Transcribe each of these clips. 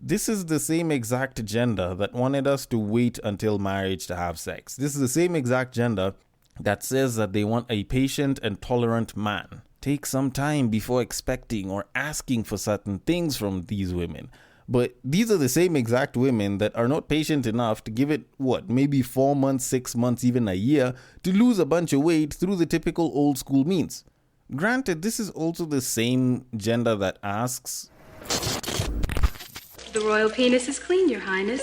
This is the same exact gender that wanted us to wait until marriage to have sex. This is the same exact gender that says that they want a patient and tolerant man. Take some time before expecting or asking for certain things from these women. But these are the same exact women that are not patient enough to give it, maybe 4 months, 6 months, even a year, to lose a bunch of weight through the typical old school means. Granted, this is also the same gender that asks, "The royal penis is clean, Your Highness."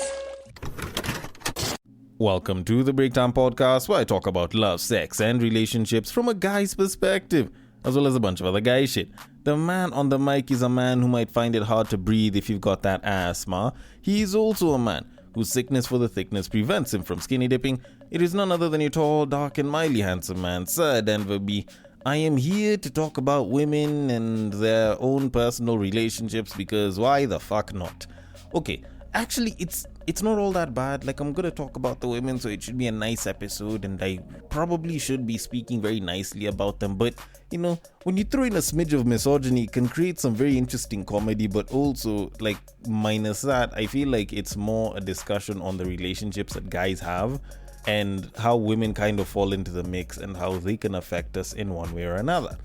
Welcome to the Breakdown Podcast, where I talk about love, sex, and relationships from a guy's perspective, as well as a bunch of other guy shit. The man on the mic is a man who might find it hard to breathe if you've got that asthma. He is also a man whose sickness for the thickness prevents him from skinny dipping. It is none other than your tall, dark, and mildly handsome man, Sir Denver B. I am here to talk about women and their own personal relationships because why the fuck not? Okay, actually, it's not all that bad. Like, I'm gonna talk about the women, so it should be a nice episode, and I probably should be speaking very nicely about them. But, you know, when you throw in a smidge of misogyny, it can create some very interesting comedy, but also, like, minus that, I feel like it's more a discussion on the relationships that guys have and how women kind of fall into the mix and how they can affect us in one way or another.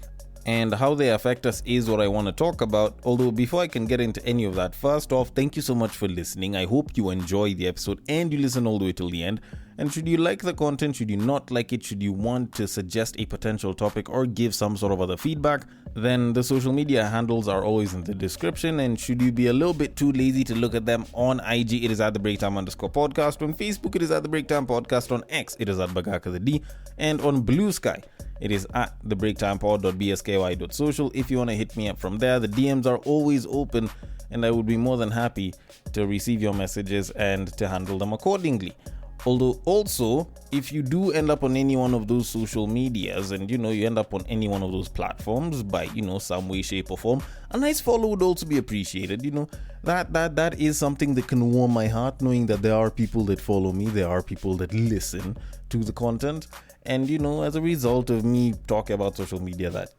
And how they affect us is what I want to talk about. Although before I can get into any of that, first off, thank you so much for listening. I hope you enjoy the episode and you listen all the way till the end. And should you like the content, should you not like it, should you want to suggest a potential topic or give some sort of other feedback, then the social media handles are always in the description. And should you be a little bit too lazy to look at them, on IG it is at the Breakdown_podcast, on Facebook it is at the Breakdown Podcast, on X it is at Bagaka the D, and on Bluesky it is at the breaktimepod.bsky.social. If you want to hit me up from there, the DMs are always open and I would be more than happy to receive your messages and to handle them accordingly. Although also, if you do end up on any one of those social medias and you end up on any one of those platforms by some way, shape or form, a nice follow would also be appreciated. That is something that can warm my heart, knowing that there are people that follow me, there are people that listen to the content, and as a result of me talking about social media, that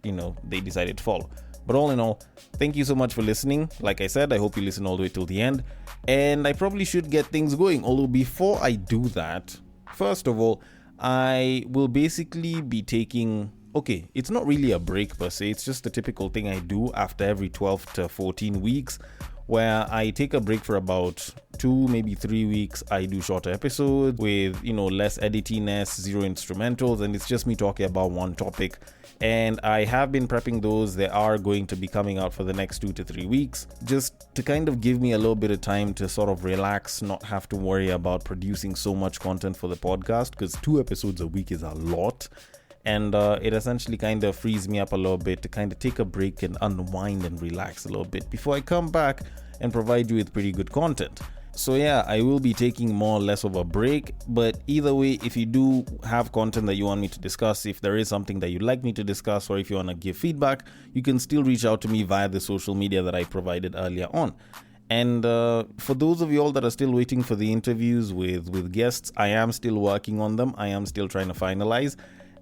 they decided to follow. But all in all, thank you so much for listening. Like I said, I hope you listen all the way till the end. And I probably should get things going. Although before I do that, first of all, I will basically be taking... Okay, it's not really a break per se. It's just a typical thing I do after every 12 to 14 weeks, where I take a break for about 2, maybe 3 weeks. I do shorter episodes with, less editiness, zero instrumentals, and it's just me talking about one topic. And I have been prepping those. They are going to be coming out for the next 2 to 3 weeks, just to kind of give me a little bit of time to sort of relax, not have to worry about producing so much content for the podcast, because 2 episodes a week is a lot. And it essentially kind of frees me up a little bit to kind of take a break and unwind and relax a little bit before I come back and provide you with pretty good content. So yeah, I will be taking more or less of a break, but either way, if you do have content that you want me to discuss, if there is something that you'd like me to discuss, or if you want to give feedback, you can still reach out to me via the social media that I provided earlier on. And for those of you all that are still waiting for the interviews with guests, I am still working on them. I am still trying to finalize.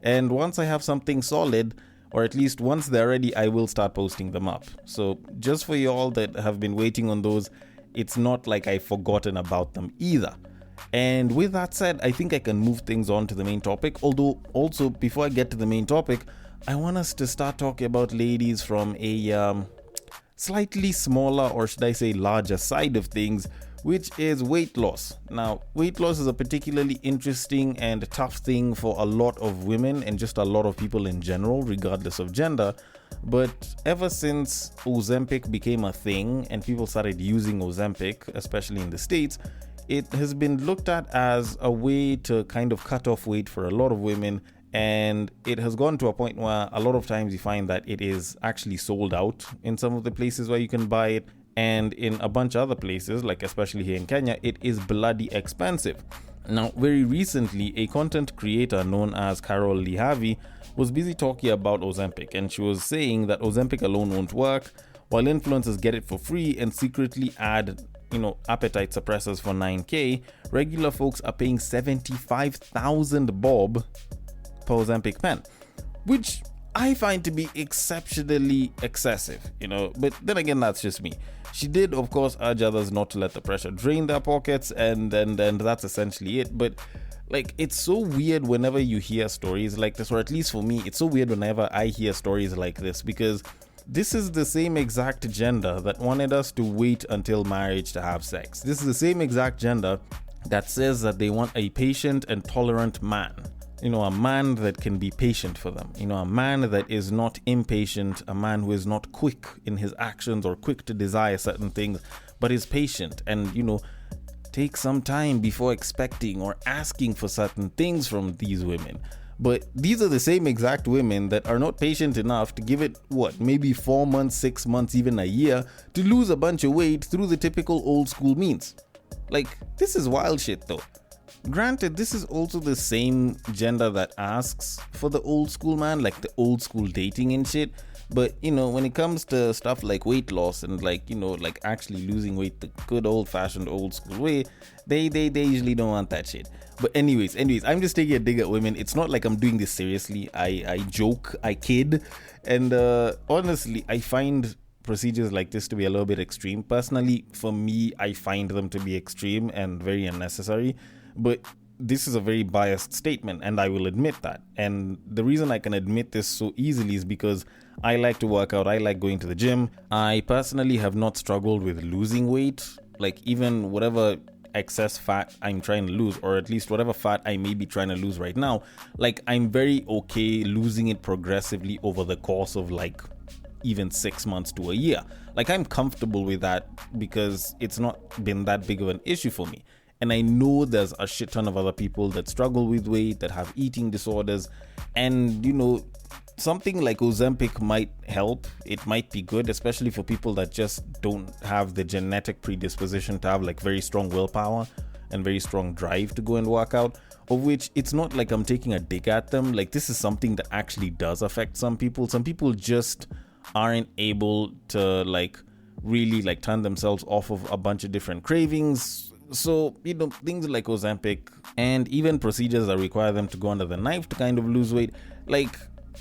And once I have something solid, or at least once they're ready, I will start posting them up. So just for you all that have been waiting on those, it's not like I've forgotten about them either. And with that said, I think I can move things on to the main topic. Although also, before I get to the main topic, I want us to start talking about ladies from a slightly smaller, or should I say larger side of things, which is weight loss. Now, weight loss is a particularly interesting and tough thing for a lot of women and just a lot of people in general, regardless of gender. But ever since Ozempic became a thing and people started using Ozempic, especially in the States, it has been looked at as a way to kind of cut off weight for a lot of women. And it has gone to a point where a lot of times you find that it is actually sold out in some of the places where you can buy it. And in a bunch of other places, like especially here in Kenya, it is bloody expensive. Now, very recently, a content creator known as Carol Lihavi was busy talking about Ozempic, and she was saying that Ozempic alone won't work, while influencers get it for free and secretly add, appetite suppressors for 9K, regular folks are paying 75,000 bob per Ozempic pen, which I find to be exceptionally excessive, but then again, that's just me. She did, of course, urge others not to let the pressure drain their pockets, and that's essentially it. But like, it's so weird whenever you hear stories like this, or at least for me, it's so weird whenever I hear stories like this, because this is the same exact gender that wanted us to wait until marriage to have sex. This is the same exact gender that says that they want a patient and tolerant man. A man that can be patient for them. A man that is not impatient, a man who is not quick in his actions or quick to desire certain things, but is patient and, take some time before expecting or asking for certain things from these women. But these are the same exact women that are not patient enough to give it, maybe 4 months, 6 months, even a year to lose a bunch of weight through the typical old school means. Like, this is wild shit though. Granted, this is also the same gender that asks for the old school man, like the old school dating and shit. But, when it comes to stuff like weight loss and like actually losing weight the good old fashioned old school way, they usually don't want that shit. But anyways, I'm just taking a dig at women. It's not like I'm doing this seriously. I joke, I kid. And honestly, I find procedures like this to be a little bit extreme. Personally, for me, I find them to be extreme and very unnecessary. But this is a very biased statement, and I will admit that. And the reason I can admit this so easily is because I like to work out. I like going to the gym. I personally have not struggled with losing weight. Like, even whatever excess fat I'm trying to lose, or at least whatever fat I may be trying to lose right now, like, I'm very okay losing it progressively over the course of like even 6 months to a year. Like, I'm comfortable with that because it's not been that big of an issue for me. And I know there's a shit ton of other people that struggle with weight, that have eating disorders. And, something like Ozempic might help. It might be good, especially for people that just don't have the genetic predisposition to have like very strong willpower and very strong drive to go and work out. Of which, it's not like I'm taking a dig at them. Like, this is something that actually does affect some people. Some people just aren't able to like really like turn themselves off of a bunch of different cravings. So, things like Ozempic and even procedures that require them to go under the knife to kind of lose weight, like,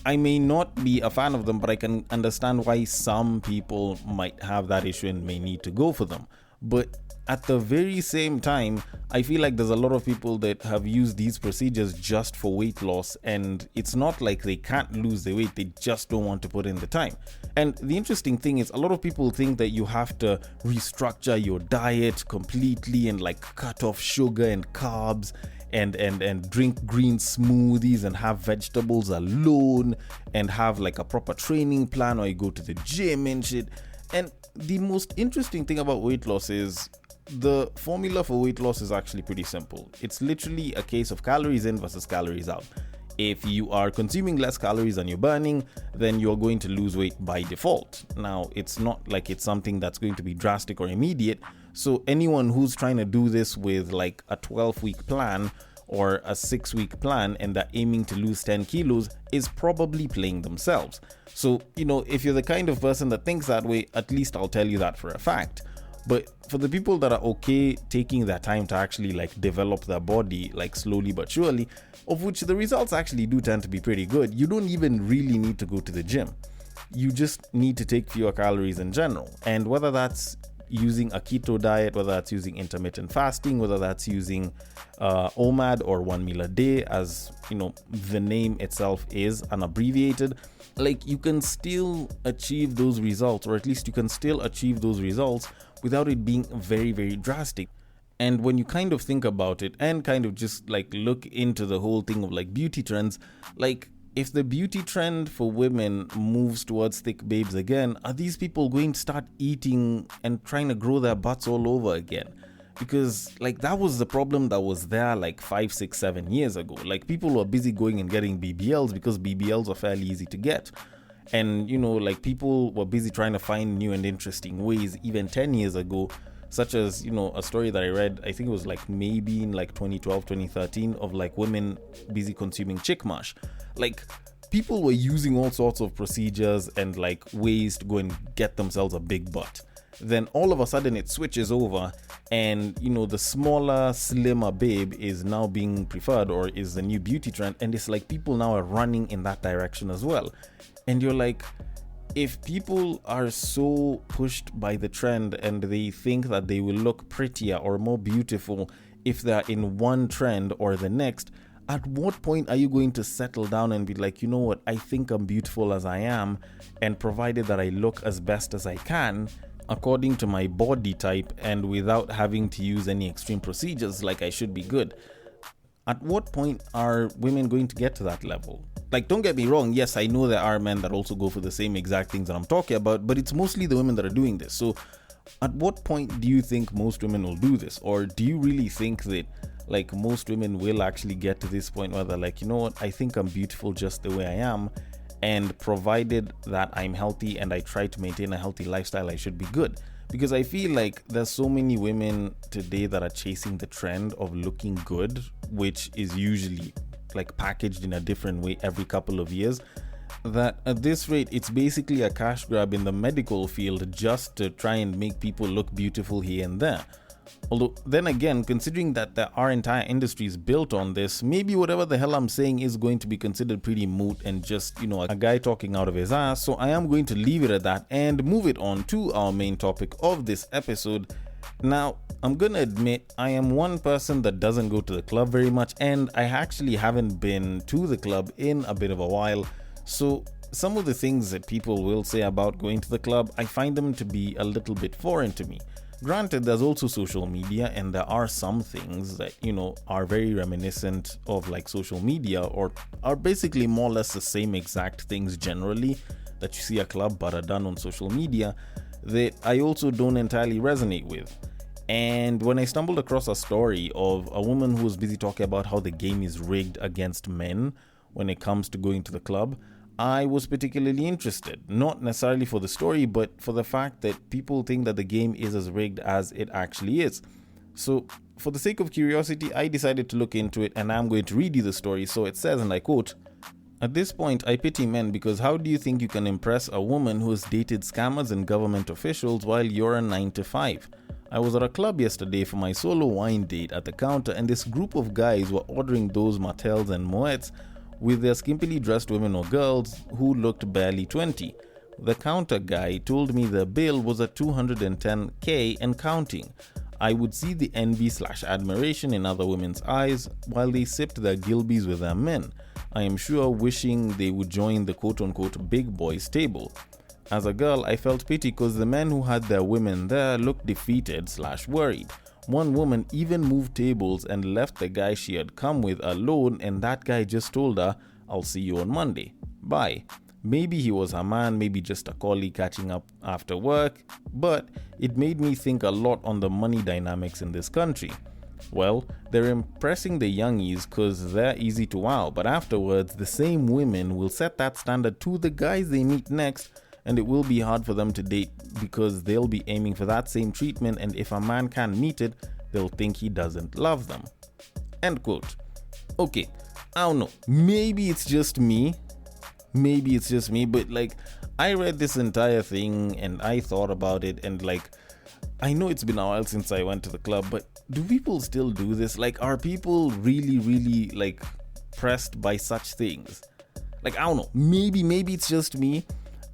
I may not be a fan of them, but I can understand why some people might have that issue and may need to go for them. But at the very same time, I feel like there's a lot of people that have used these procedures just for weight loss, and it's not like they can't lose the weight, they just don't want to put in the time. And the interesting thing is, a lot of people think that you have to restructure your diet completely and like cut off sugar and carbs and drink green smoothies and have vegetables alone and have like a proper training plan, or you go to the gym and shit. And the most interesting thing about weight loss is the formula for weight loss is actually pretty simple. It's literally a case of calories in versus calories out. If you are consuming less calories than you're burning, then you're going to lose weight by default. Now, it's not like it's something that's going to be drastic or immediate. So anyone who's trying to do this with like a 12-week plan or a 6-week plan and they're aiming to lose 10 kilos is probably playing themselves. So, if you're the kind of person that thinks that way, at least I'll tell you that for a fact. But for the people that are okay taking their time to actually like develop their body like slowly but surely, of which the results actually do tend to be pretty good, you don't even really need to go to the gym. You just need to take fewer calories in general. And whether that's using a keto diet, whether that's using intermittent fasting, whether that's using OMAD or 1 meal a day, as the name itself is unabbreviated, like, you can still achieve those results, or at least you can still achieve those results without it being very, very drastic. And when you kind of think about it and kind of just like look into the whole thing of like beauty trends, like, if the beauty trend for women moves towards thick babes again, are these people going to start eating and trying to grow their butts all over again? Because like, that was the problem that was there like 5, 6, 7 years ago. Like, people were busy going and getting BBLs because BBLs are fairly easy to get. And like, people were busy trying to find new and interesting ways even 10 years ago, such as a story that I read, I think it was like maybe in like 2012, 2013, of like women busy consuming chick mash. Like, people were using all sorts of procedures and like ways to go and get themselves a big butt. then all of a sudden it switches over, and the smaller, slimmer babe is now being preferred, or is the new beauty trend, and it's like people now are running in that direction as well. And you're like, if people are so pushed by the trend and they think that they will look prettier or more beautiful if they're in one trend or the next, at what point are you going to settle down and be like, you know what, I think I'm beautiful as I am, and provided that I look as best as I can according to my body type and without having to use any extreme procedures, like I should be good? At what point are women going to get to that level? Like, don't get me wrong, yes, I know there are men that also go for the same exact things that I'm talking about, but it's mostly the women that are doing this. So at what point do you think most women will do this? Or do you really think that like most women will actually get to this point where they're like, you know what, I think I'm beautiful just the way I am, and provided that I'm healthy and I try to maintain a healthy lifestyle, I should be good? Because I feel like there's so many women today that are chasing the trend of looking good, which is usually like packaged in a different way every couple of years, that at this rate it's basically a cash grab in the medical field just to try and make people look beautiful here and there. Although then again, considering that there are entire industries built on this, maybe whatever the hell I'm saying is going to be considered pretty moot and just, a guy talking out of his ass. So I am going to leave it at that and move it on to our main topic of this episode. Now, I'm gonna admit I am one person that doesn't go to the club very much, and I actually haven't been to the club in a bit of a while. So some of the things that people will say about going to the club, I find them to be a little bit foreign to me. Granted, there's also social media, and there are some things that, are very reminiscent of like social media, or are basically more or less the same exact things generally that you see at club but are done on social media, that I also don't entirely resonate with. And when I stumbled across a story of a woman who was busy talking about how the game is rigged against men when it comes to going to the club, I was particularly interested, not necessarily for the story, but for the fact that people think that the game is as rigged as it actually is. So, for the sake of curiosity, I decided to look into it, and I'm going to read you the story. So it says, and I quote, "At this point, I pity men, because how do you think you can impress a woman who has dated scammers and government officials while you're a 9-to-5? I was at a club yesterday for my solo wine date at the counter, and this group of guys were ordering those Martels and Moets with their skimpily dressed women or girls who looked barely 20. The counter guy told me the bill was at $210K and counting. I would see the envy/admiration in other women's eyes while they sipped their gilbies with their men. I am sure wishing they would join the quote-unquote big boys table. As a girl, I felt pity because the men who had their women there looked defeated/worried. One woman even moved tables and left the guy she had come with alone, and that guy just told her, 'I'll see you on Monday. Bye.' Maybe he was her man, maybe just a colleague catching up after work, but it made me think a lot on the money dynamics in this country. Well, they're impressing the youngies because they're easy to wow, but afterwards, the same women will set that standard to the guys they meet next, and it will be hard for them to date because they'll be aiming for that same treatment, and if a man can't meet it, they'll think he doesn't love them." End quote. Okay, I don't know. Maybe it's just me, but like, I read this entire thing and I thought about it, and like, I know it's been a while since I went to the club, but do people still do this? Like, are people really like pressed by such things? Like, I don't know. Maybe it's just me.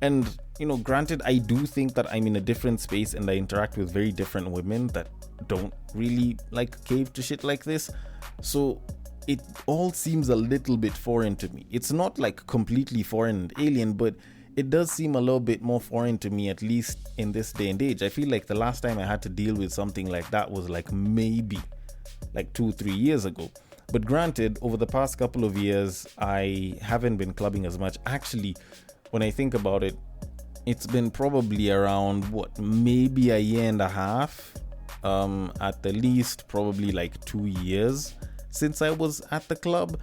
And, granted, I do think that I'm in a different space and I interact with very different women that don't really like cave to shit like this. So it all seems a little bit foreign to me. It's not like completely foreign and alien, but it does seem a little bit more foreign to me, at least in this day and age. I feel like the last time I had to deal with something like that was like maybe like 2-3 years ago. But granted, over the past couple of years, I haven't been clubbing as much. Actually, when I think about it, it's been probably around maybe a year and a half, at the least, probably like 2 years since I was at the club.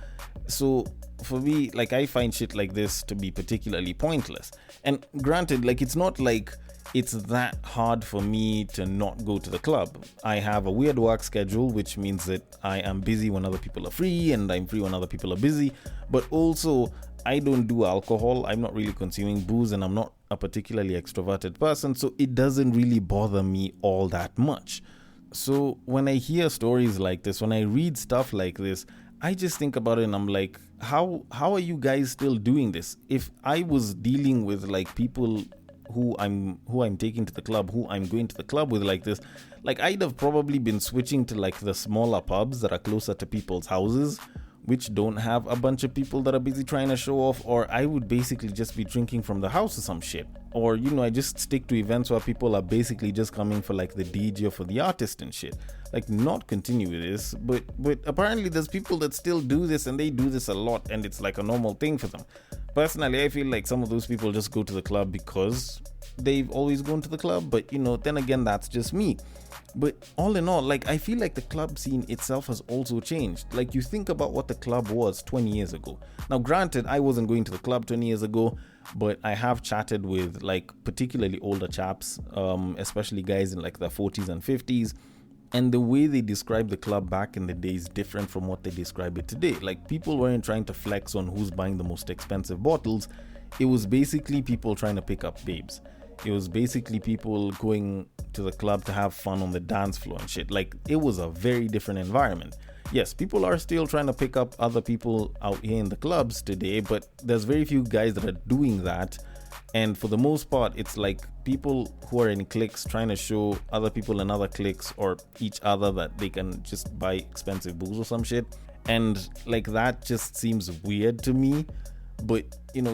So for me, like, I find shit like this to be particularly pointless. And granted, like, it's not like it's that hard for me to not go to the club. I have a weird work schedule, which means that I am busy when other people are free and I'm free when other people are busy. But also, I don't do alcohol. I'm not really consuming booze, and I'm not a particularly extroverted person, so it doesn't really bother me all that much. So when I hear stories like this, when I read stuff like this, I just think about it and I'm like, how are you guys still doing this? If I was dealing with like people who I'm taking to the club, who I'm going to the club with like this, like I'd have probably been switching to like the smaller pubs that are closer to people's houses, which don't have a bunch of people that are busy trying to show off, or I would basically just be drinking from the house or some shit. Or, I just stick to events where people are basically just coming for like the DJ or for the artist and shit. Like, not continue with this, but apparently there's people that still do this, and they do this a lot, and it's like a normal thing for them. Personally, I feel like some of those people just go to the club because they've always gone to the club, but then again, that's just me. But all in all, like, I feel like the club scene itself has also changed. Like, you think about what the club was 20 years ago. Now, granted, I wasn't going to the club 20 years ago, but I have chatted with, like, particularly older chaps, especially guys in, like, their 40s and 50s. And the way they describe the club back in the day is different from what they describe it today. Like, people weren't trying to flex on who's buying the most expensive bottles. It was basically people trying to pick up babes. It was basically people going to the club to have fun on the dance floor and shit. Like, it was a very different environment. Yes, people are still trying to pick up other people out here in the clubs today, but there's very few guys that are doing that. And for the most part, it's like people who are in cliques trying to show other people in other cliques or each other that they can just buy expensive booze or some shit. And like, that just seems weird to me. But,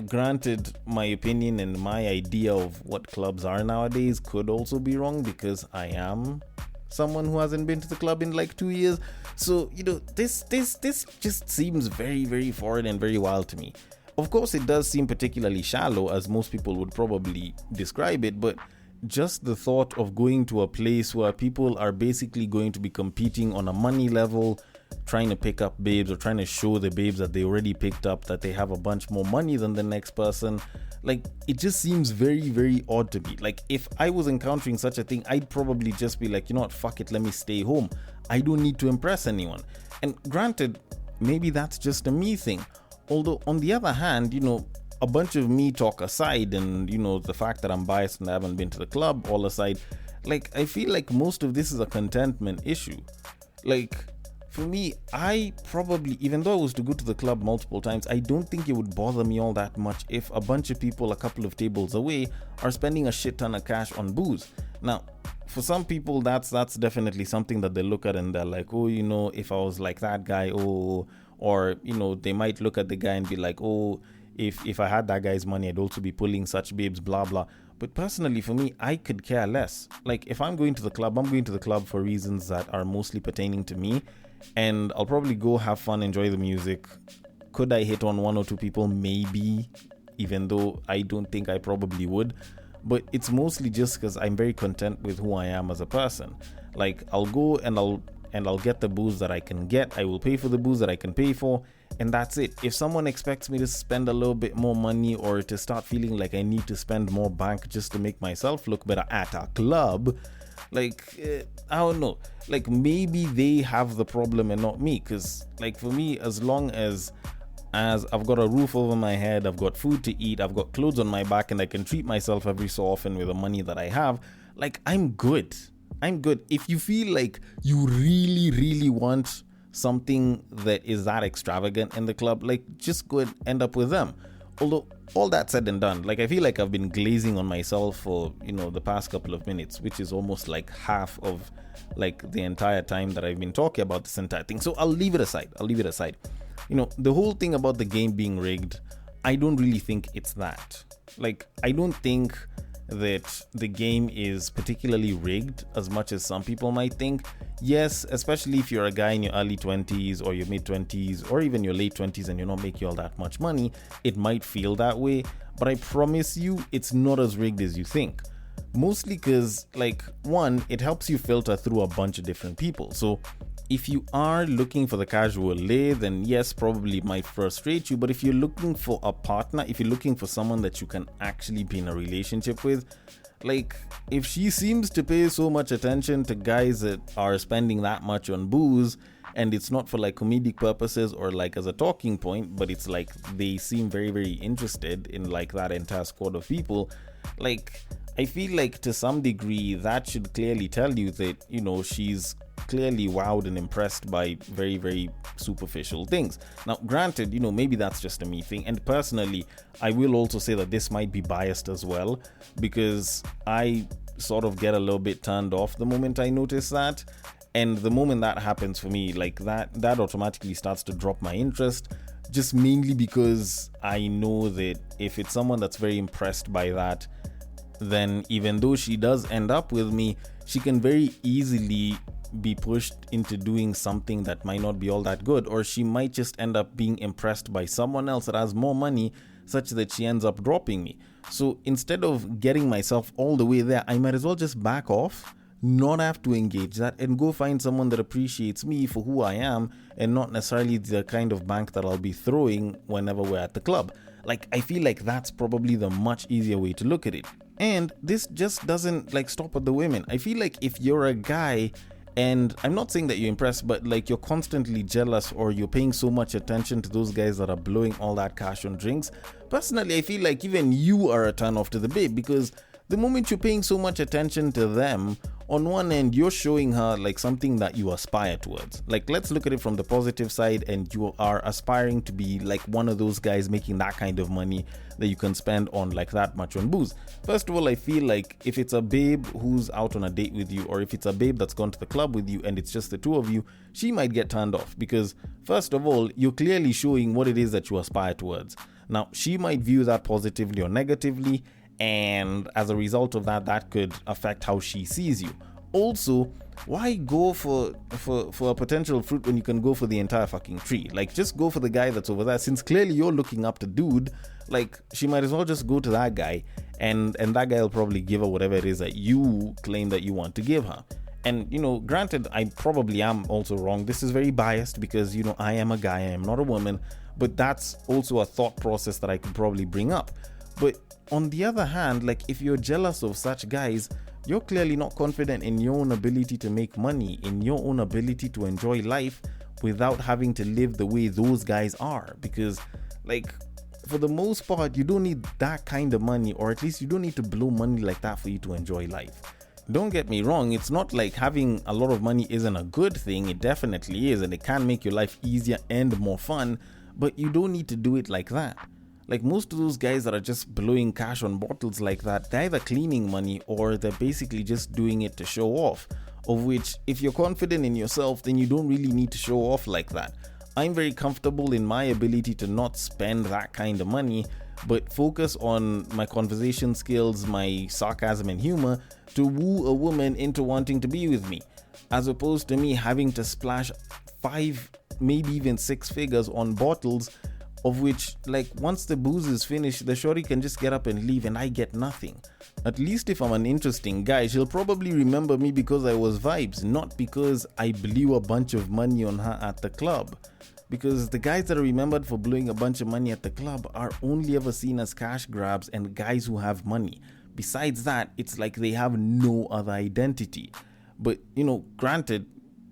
granted, my opinion and my idea of what clubs are nowadays could also be wrong, because I am someone who hasn't been to the club in like 2 years. So, this just seems very, very foreign and very wild to me. Of course, it does seem particularly shallow, as most people would probably describe it, but just the thought of going to a place where people are basically going to be competing on a money level, trying to pick up babes or trying to show the babes that they already picked up that they have a bunch more money than the next person, like, it just seems very, very odd to me. Like, if I was encountering such a thing, I'd probably just be like, what, fuck it, let me stay home. I don't need to impress anyone. And granted, maybe that's just a me thing. Although, on the other hand, a bunch of me talk aside, and, the fact that I'm biased and I haven't been to the club all aside, like, I feel like most of this is a contentment issue. Like, for me, I probably, even though I was to go to the club multiple times, I don't think it would bother me all that much if a bunch of people a couple of tables away are spending a shit ton of cash on booze. Now, for some people, that's definitely something that they look at and they're like, oh, if I was like that guy, oh, or, they might look at the guy and be like, oh, if I had that guy's money, I'd also be pulling such babes, blah, blah. But personally, for me, I could care less. Like, if I'm going to the club, I'm going to the club for reasons that are mostly pertaining to me. And I'll probably go have fun, enjoy the music. Could I hit on one or two people? Maybe, even though I don't think I probably would. But it's mostly just because I'm very content with who I am as a person. Like, I'll go and I'll get the booze that I can get. I will pay for the booze that I can pay for, and that's it. If someone expects me to spend a little bit more money or to start feeling like I need to spend more bank just to make myself look better at a club, like, I don't know. Like, maybe they have the problem and not me, because, like, for me, as long as I've got a roof over my head, I've got food to eat, I've got clothes on my back, and I can treat myself every so often with the money that I have, like, I'm good. If you feel like you really, really want something that is that extravagant in the club, like, just go and end up with them. Although, all that said and done, like, I feel like I've been glazing on myself for, the past couple of minutes, which is almost like half of, like, the entire time that I've been talking about this entire thing. So I'll leave it aside. The whole thing about the game being rigged, I don't really think it's that. Like, I don't think that the game is particularly rigged as much as some people might think. Yes, especially if you're a guy in your early 20s or your mid 20s or even your late 20s and you're not making all that much money, it might feel that way, but I promise you it's not as rigged as you think. Mostly because, like, one, it helps you filter through a bunch of different people. So if you are looking for the casual lay, then yes, probably it might frustrate you. But if you're looking for a partner, if you're looking for someone that you can actually be in a relationship with, like, if she seems to pay so much attention to guys that are spending that much on booze, and it's not for like comedic purposes or like as a talking point, but it's like they seem very, very interested in like that entire squad of people, Like, I feel like to some degree that should clearly tell you that, she's clearly wowed and impressed by very, very superficial things. Now, granted, maybe that's just a me thing. And personally, I will also say that this might be biased as well, because I sort of get a little bit turned off the moment I notice that. And the moment that happens for me, like that automatically starts to drop my interest, just mainly because I know that if it's someone that's very impressed by that, then even though she does end up with me, she can very easily be pushed into doing something that might not be all that good, or she might just end up being impressed by someone else that has more money, such that she ends up dropping me. So instead of getting myself all the way there, I might as well just back off, not have to engage that, and go find someone that appreciates me for who I am, and not necessarily the kind of bank that I'll be throwing whenever we're at the club. Like, I feel like that's probably the much easier way to look at it. And this just doesn't stop at the women. I feel like if you're a guy, and I'm not saying that you're impressed, but you're constantly jealous, or you're paying so much attention to those guys that are blowing all that cash on drinks, personally, I feel like even you are a turn off to the babe, because the moment you're paying so much attention to them, on one end, you're showing her something that you aspire towards. Let's look at it from the positive side, and you are aspiring to be one of those guys making that kind of money that you can spend on that much on booze. First of all, I feel like if it's a babe who's out on a date with you, or if it's a babe that's gone to the club with you and it's just the two of you, she might get turned off, because first of all, you're clearly showing what it is that you aspire towards. Now, she might view that positively or negatively, and as a result of that, that could affect how she sees you. Also, why go for a potential fruit when you can go for the entire fucking tree? Just go for the guy that's over there. Since clearly you're looking up to dude, she might as well just go to that guy, and that guy will probably give her whatever it is that you claim that you want to give her. And, granted, I probably am also wrong. This is very biased because, I am a guy, I am not a woman, but that's also a thought process that I could probably bring up. But on the other hand, if you're jealous of such guys, you're clearly not confident in your own ability to make money, in your own ability to enjoy life without having to live the way those guys are. Because, for the most part, you don't need that kind of money, or at least you don't need to blow money like that for you to enjoy life. Don't get me wrong, it's not like having a lot of money isn't a good thing. It definitely is, and it can make your life easier and more fun, but you don't need to do it like that. Most of those guys that are just blowing cash on bottles like that, they're either cleaning money or they're basically just doing it to show off. Of which, if you're confident in yourself, then you don't really need to show off like that. I'm very comfortable in my ability to not spend that kind of money, but focus on my conversation skills, my sarcasm and humor to woo a woman into wanting to be with me, as opposed to me having to splash 5, maybe even 6 figures on bottles, of which, once the booze is finished, the shorty can just get up and leave and I get nothing. At least if I'm an interesting guy, she'll probably remember me because I was vibes, not because I blew a bunch of money on her at the club. Because the guys that are remembered for blowing a bunch of money at the club are only ever seen as cash grabs and guys who have money. Besides that, it's like they have no other identity. But, granted,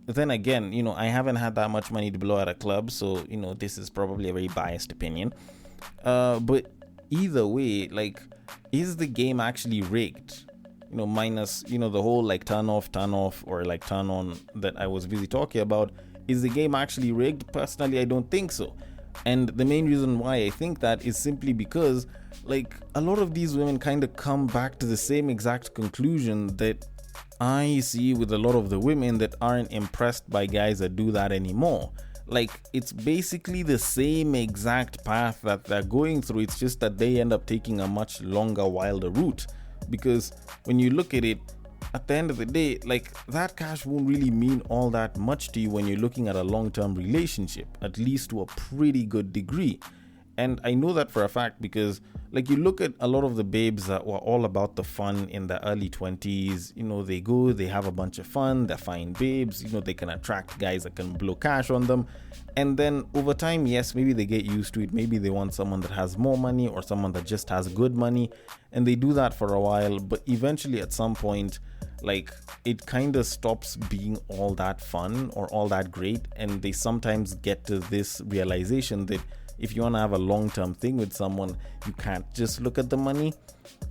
then again, I haven't had that much money to blow at a club, so, this is probably a very biased opinion. But either way, is the game actually rigged? Minus, the whole turn off, or turn on that I was busy talking about. Is the game actually rigged? Personally, I don't think so. And the main reason why I think that is simply because, a lot of these women kind of come back to the same exact conclusion that I see with a lot of the women that aren't impressed by guys that do that anymore. It's basically the same exact path that they're going through. It's just that they end up taking a much longer, wilder route. Because when you look at it, at the end of the day, that cash won't really mean all that much to you when you're looking at a long-term relationship, at least to a pretty good degree. And I know that for a fact because, you look at a lot of the babes that were all about the fun in the early 20s, they go, they have a bunch of fun, they're fine babes, they can attract guys that can blow cash on them. And then over time, yes, maybe they get used to it. Maybe they want someone that has more money or someone that just has good money. And they do that for a while. But eventually at some point, it kind of stops being all that fun or all that great. And they sometimes get to this realization that if you want to have a long-term thing with someone, you can't just look at the money.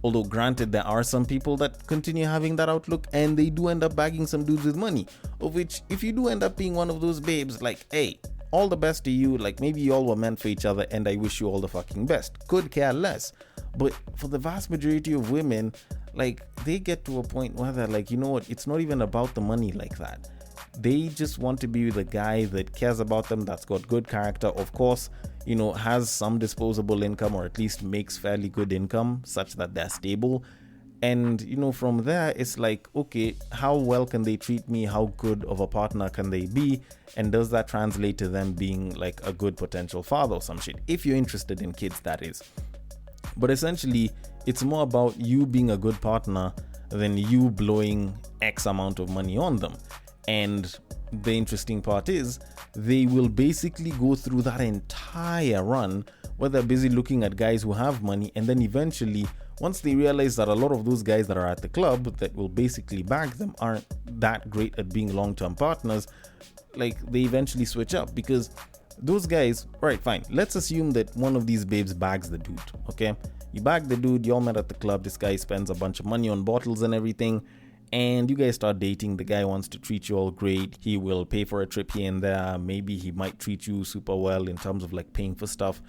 Although granted, there are some people that continue having that outlook and they do end up bagging some dudes with money, of which if you do end up being one of those babes, like, hey, all the best to you, like maybe you all were meant for each other and I wish you all the fucking best. Could care less. But for the vast majority of women, like they get to a point where they're like, you know what, it's not even about the money like that. They just want to be with a guy that cares about them, that's got good character, of course, you know, has some disposable income or at least makes fairly good income such that they're stable. And, you know, from there, it's like, okay, how well can they treat me? How good of a partner can they be? And does that translate to them being like a good potential father or some shit? If you're interested in kids, that is. But essentially, it's more about you being a good partner than you blowing X amount of money on them. And the interesting part is they will basically go through that entire run where they're busy looking at guys who have money, and then eventually, once they realize that a lot of those guys that are at the club that will basically bag them aren't that great at being long-term partners, like they eventually switch up. Because those guys, right, fine, let's assume that one of these babes bags the dude, okay? You bag the dude, you all met at the club, this guy spends a bunch of money on bottles and everything, and you guys start dating. The guy wants to treat you all great. He will pay for a trip here and there. Maybe he might treat you super well in terms of like paying for stuff.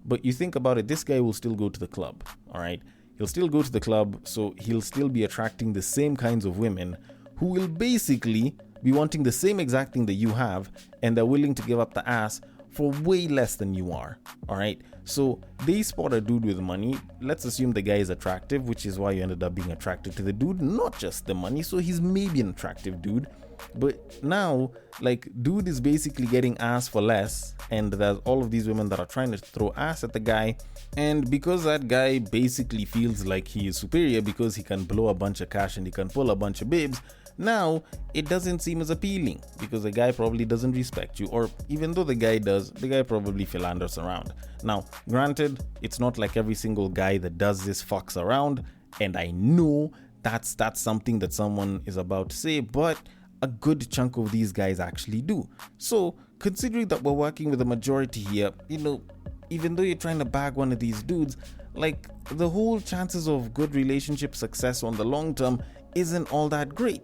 But you think about it, this guy will still go to the club, all right? He'll still go to the club, so he'll still be attracting the same kinds of women who will basically be wanting the same exact thing that you have, and they're willing to give up the ass for way less than you are, all right? So they spot a dude with money. Let's assume the guy is attractive, which is why you ended up being attracted to the dude, not just the money. So he's maybe an attractive dude. But now, like, dude is basically getting ass for less, and there's all of these women that are trying to throw ass at the guy. And because that guy basically feels like he is superior because he can blow a bunch of cash and he can pull a bunch of babes, now it doesn't seem as appealing because the guy probably doesn't respect you, or even though the guy does, the guy probably philanders around. Now, granted, it's not like every single guy that does this fucks around, and I know that's something that someone is about to say, but a good chunk of these guys actually do. So, considering that we're working with a majority here, you know, even though you're trying to bag one of these dudes, like, the whole chances of good relationship success on the long term isn't all that great.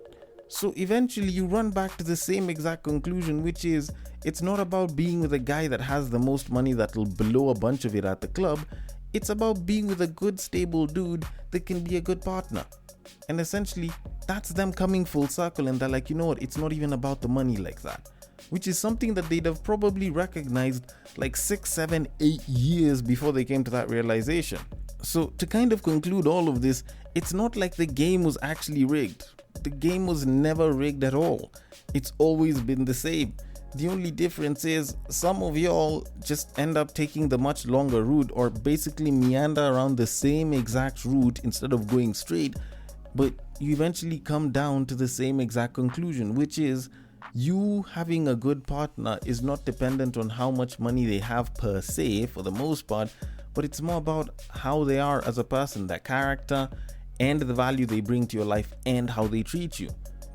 So eventually you run back to the same exact conclusion, which is it's not about being with a guy that has the most money that'll blow a bunch of it at the club. It's about being with a good stable dude that can be a good partner. And essentially that's them coming full circle, and they're like, you know what, it's not even about the money like that. Which is something that they'd have probably recognized like 6, 7, 8 years before they came to that realization. So to kind of conclude all of this, it's not like the game was actually rigged. The game was never rigged at all. It's always been the same. The only difference is some of y'all just end up taking the much longer route, or basically meander around the same exact route instead of going straight, but you eventually come down to the same exact conclusion, which is you having a good partner is not dependent on how much money they have per se for the most part, but it's more about how they are as a person, their character, and the value they bring to your life and how they treat you.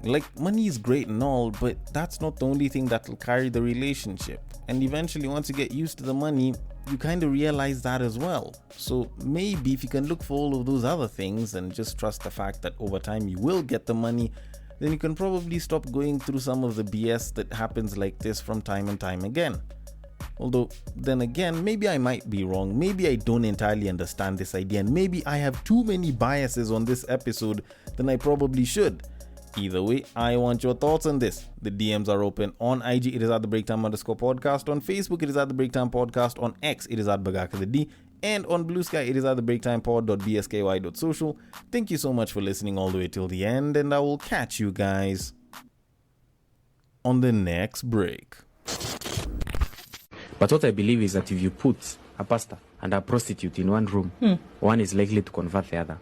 Like, money is great and all, but that's not the only thing that will carry the relationship. And eventually, once you get used to the money, you kind of realize that as well. So maybe if you can look for all of those other things and just trust the fact that over time you will get the money, then you can probably stop going through some of the BS that happens like this from time and time again. Although, then again, maybe I might be wrong. Maybe I don't entirely understand this idea, and maybe I have too many biases on this episode than I probably should. Either way, I want your thoughts on this. The DMs are open. On IG, it is at the breaktime_podcast. On Facebook, it is at the breaktime podcast. On X, it is at bagakad. And on Bluesky, it is at the breaktimepod.bsky.social. Thank you so much for listening all the way till the end, and I will catch you guys on the next break. But what I believe is that if you put a pastor and a prostitute in one room, one is likely to convert the other.